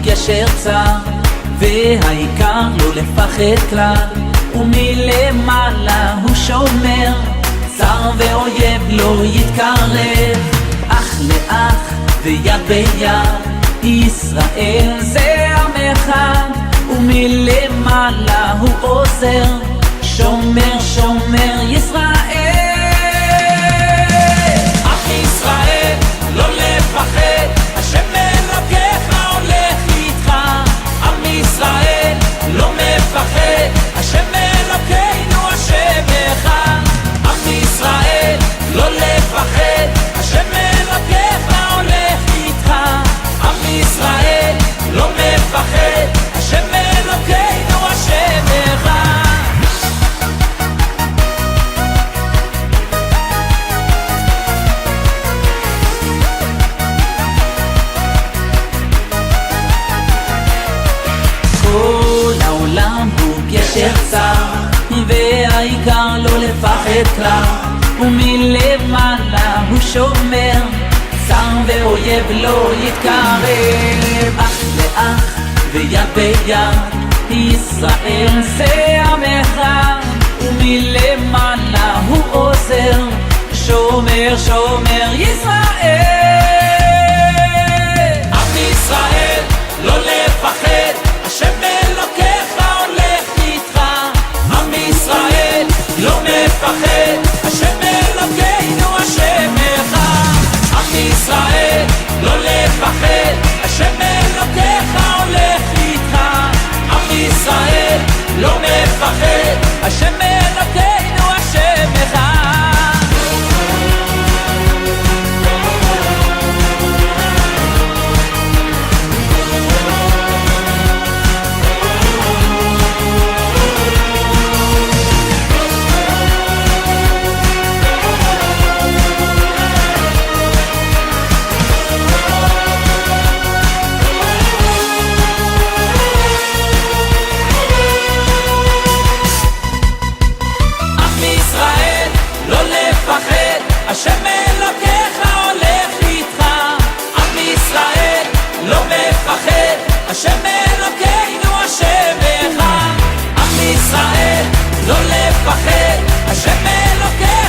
גשר צר, והעיקר לא לפחד כלל, ומלמעלה הוא שומר, צר ואויב לא יתקרב, אח לאח ויד ביד, ישראל זה עם אחד, ומלמעלה הוא עוזר, שומר שומר ישראל. אח ישראל לא לפחד, השם אלוקיך הולך איתך. עם ישראל לא מפחד, השם אלוקינו השם אחד. עם ישראל לא לפחד, השם אלוקיך הולך איתך. עם ישראל לא מפחד, השם אלוקינו השם אחד. כל העולם הוא גשר צר, והעיקר לא לפחד כלל, ומלמעלה הוא שומר, צר ואויב לא יתקרב, אח לאח ויד ביד, ישראל זה עם אחד, ומלמעלה הוא עוזר, שומר שומר ישראל. עם ישראל לא לפחד, השם אלוקיך הולך איתך. עם ישראל לא מפחד, השם אלוקינו השם אחד. עם ישראל לא לפחד, השם אלוקיך הולך איתך. עם ישראל לא מפחד, השם אלוקינו השם אחד. השם אלוקיך הולך איתך. עם ישראל לא מפחד, השם אלוקינו השם אחד. עם ישראל לא לפחד, השם אלוקיך